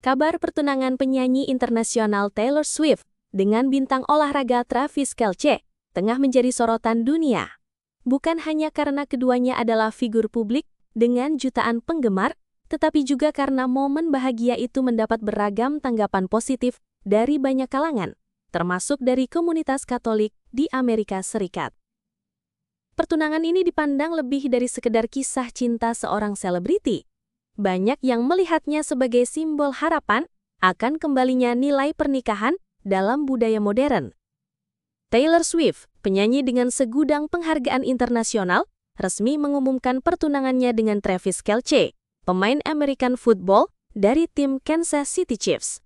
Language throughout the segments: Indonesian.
Kabar pertunangan penyanyi internasional Taylor Swift dengan bintang olahraga Travis Kelce tengah menjadi sorotan dunia. Bukan hanya karena keduanya adalah figur publik dengan jutaan penggemar, tetapi juga karena momen bahagia itu mendapat beragam tanggapan positif dari banyak kalangan, termasuk dari komunitas Katolik di Amerika Serikat. Pertunangan ini dipandang lebih dari sekedar kisah cinta seorang selebriti. Banyak yang melihatnya sebagai simbol harapan akan kembalinya nilai pernikahan dalam budaya modern. Taylor Swift, penyanyi dengan segudang penghargaan internasional, resmi mengumumkan pertunangannya dengan Travis Kelce, pemain American football dari tim Kansas City Chiefs.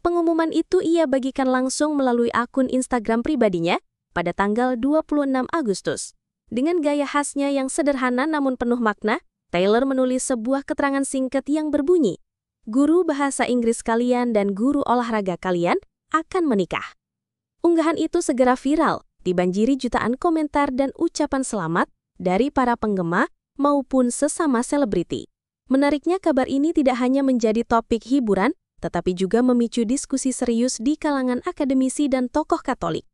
Pengumuman itu ia bagikan langsung melalui akun Instagram pribadinya pada tanggal 26 Agustus. Dengan gaya khasnya yang sederhana namun penuh makna, Taylor menulis sebuah keterangan singkat yang berbunyi, "Guru bahasa Inggris kalian dan guru olahraga kalian akan menikah." Unggahan itu segera viral, dibanjiri jutaan komentar dan ucapan selamat dari para penggemar maupun sesama selebriti. Menariknya, kabar ini tidak hanya menjadi topik hiburan, tetapi juga memicu diskusi serius di kalangan akademisi dan tokoh Katolik.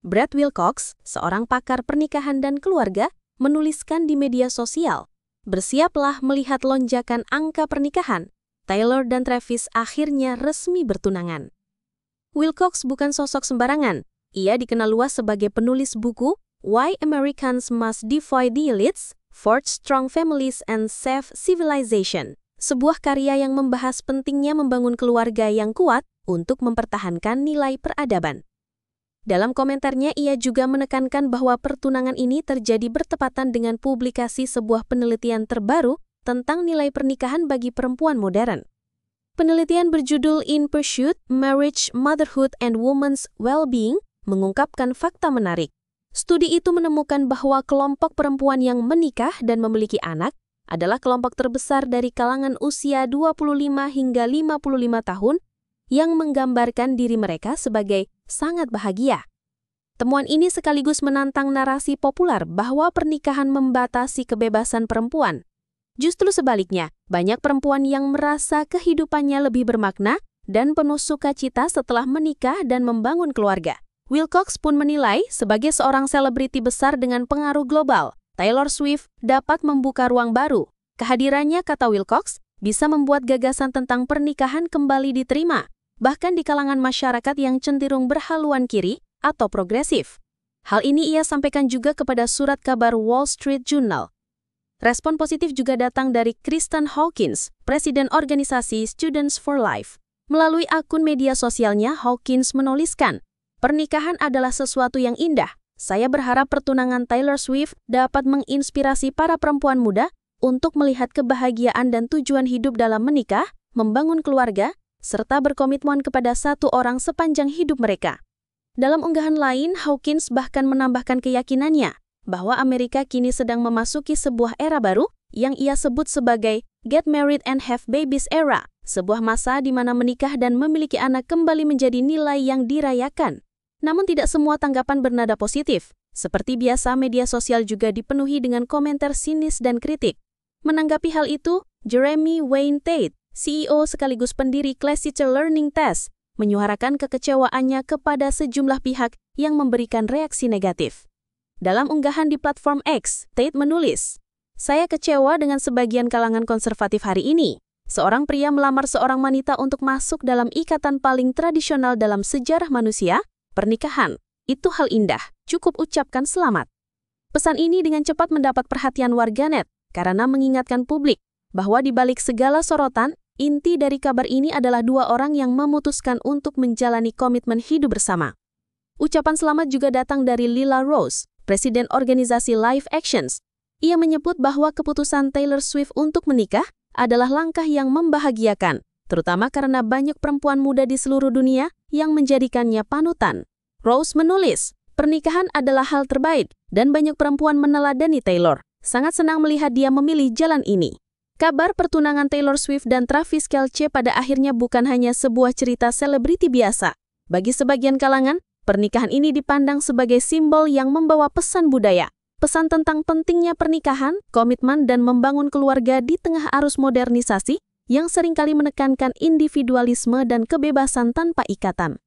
Brad Wilcox, seorang pakar pernikahan dan keluarga, menuliskan di media sosial, "Bersiaplah melihat lonjakan angka pernikahan. Taylor dan Travis akhirnya resmi bertunangan." Wilcox bukan sosok sembarangan. Ia dikenal luas sebagai penulis buku Why Americans Must Defy the Elites, Forge Strong Families and Save Civilization, sebuah karya yang membahas pentingnya membangun keluarga yang kuat untuk mempertahankan nilai peradaban. Dalam komentarnya, ia juga menekankan bahwa pertunangan ini terjadi bertepatan dengan publikasi sebuah penelitian terbaru tentang nilai pernikahan bagi perempuan modern. Penelitian berjudul In Pursuit, Marriage, Motherhood, and Women's Well-Being mengungkapkan fakta menarik. Studi itu menemukan bahwa kelompok perempuan yang menikah dan memiliki anak adalah kelompok terbesar dari kalangan usia 25 hingga 55 tahun yang menggambarkan diri mereka sebagai sangat bahagia. Temuan ini sekaligus menantang narasi populer bahwa pernikahan membatasi kebebasan perempuan. Justru sebaliknya, banyak perempuan yang merasa kehidupannya lebih bermakna dan penuh sukacita setelah menikah dan membangun keluarga. Wilcox pun menilai, sebagai seorang selebriti besar dengan pengaruh global, Taylor Swift dapat membuka ruang baru. Kehadirannya, kata Wilcox, bisa membuat gagasan tentang pernikahan kembali diterima, bahkan di kalangan masyarakat yang cenderung berhaluan kiri atau progresif. Hal ini ia sampaikan juga kepada surat kabar Wall Street Journal. Respon positif juga datang dari Kristen Hawkins, presiden organisasi Students for Life. Melalui akun media sosialnya, Hawkins menuliskan, "Pernikahan adalah sesuatu yang indah. Saya berharap pertunangan Taylor Swift dapat menginspirasi para perempuan muda untuk melihat kebahagiaan dan tujuan hidup dalam menikah, membangun keluarga, serta berkomitmen kepada satu orang sepanjang hidup mereka." Dalam unggahan lain, Hawkins bahkan menambahkan keyakinannya bahwa Amerika kini sedang memasuki sebuah era baru yang ia sebut sebagai Get Married and Have Babies Era, sebuah masa di mana menikah dan memiliki anak kembali menjadi nilai yang dirayakan. Namun tidak semua tanggapan bernada positif. Seperti biasa, media sosial juga dipenuhi dengan komentar sinis dan kritik. Menanggapi hal itu, Jeremy Wayne Tate, CEO sekaligus pendiri Class Teacher Learning Test, menyuarakan kekecewaannya kepada sejumlah pihak yang memberikan reaksi negatif. Dalam unggahan di platform X, Tate menulis, "Saya kecewa dengan sebagian kalangan konservatif hari ini. Seorang pria melamar seorang wanita untuk masuk dalam ikatan paling tradisional dalam sejarah manusia, pernikahan. Itu hal indah, cukup ucapkan selamat." Pesan ini dengan cepat mendapat perhatian warganet karena mengingatkan publik bahwa di balik segala sorotan, inti dari kabar ini adalah dua orang yang memutuskan untuk menjalani komitmen hidup bersama. Ucapan selamat juga datang dari Lila Rose, presiden organisasi Life Actions. Ia menyebut bahwa keputusan Taylor Swift untuk menikah adalah langkah yang membahagiakan, terutama karena banyak perempuan muda di seluruh dunia yang menjadikannya panutan. Rose menulis, "Pernikahan adalah hal terbaik dan banyak perempuan meneladani Taylor. Sangat senang melihat dia memilih jalan ini." Kabar pertunangan Taylor Swift dan Travis Kelce pada akhirnya bukan hanya sebuah cerita selebriti biasa. Bagi sebagian kalangan, pernikahan ini dipandang sebagai simbol yang membawa pesan budaya. Pesan tentang pentingnya pernikahan, komitmen, dan membangun keluarga di tengah arus modernisasi yang seringkali menekankan individualisme dan kebebasan tanpa ikatan.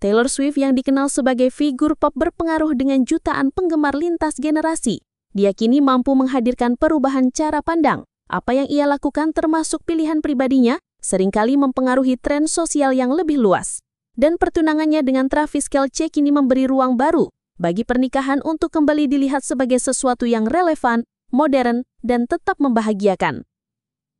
Taylor Swift yang dikenal sebagai figur pop berpengaruh dengan jutaan penggemar lintas generasi, diyakini mampu menghadirkan perubahan cara pandang. Apa yang ia lakukan termasuk pilihan pribadinya, seringkali mempengaruhi tren sosial yang lebih luas. Dan pertunangannya dengan Travis Kelce kini memberi ruang baru bagi pernikahan untuk kembali dilihat sebagai sesuatu yang relevan, modern, dan tetap membahagiakan.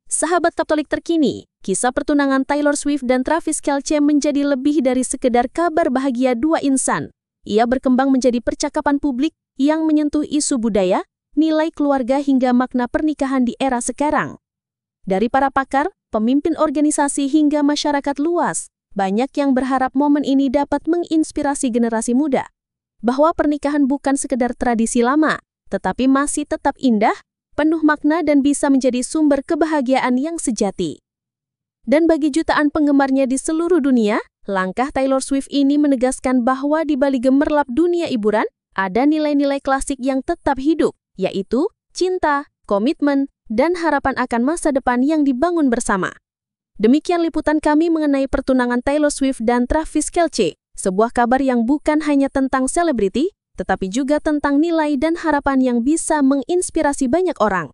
Sahabat Taptolik terkini, kisah pertunangan Taylor Swift dan Travis Kelce menjadi lebih dari sekedar kabar bahagia dua insan. Ia berkembang menjadi percakapan publik yang menyentuh isu budaya, nilai keluarga hingga makna pernikahan di era sekarang. Dari para pakar, pemimpin organisasi hingga masyarakat luas, banyak yang berharap momen ini dapat menginspirasi generasi muda. Bahwa pernikahan bukan sekedar tradisi lama, tetapi masih tetap indah, penuh makna dan bisa menjadi sumber kebahagiaan yang sejati. Dan bagi jutaan penggemarnya di seluruh dunia, langkah Taylor Swift ini menegaskan bahwa di balik gemerlap dunia hiburan, ada nilai-nilai klasik yang tetap hidup, yaitu cinta, komitmen, dan harapan akan masa depan yang dibangun bersama. Demikian liputan kami mengenai pertunangan Taylor Swift dan Travis Kelce, sebuah kabar yang bukan hanya tentang selebriti, tetapi juga tentang nilai dan harapan yang bisa menginspirasi banyak orang.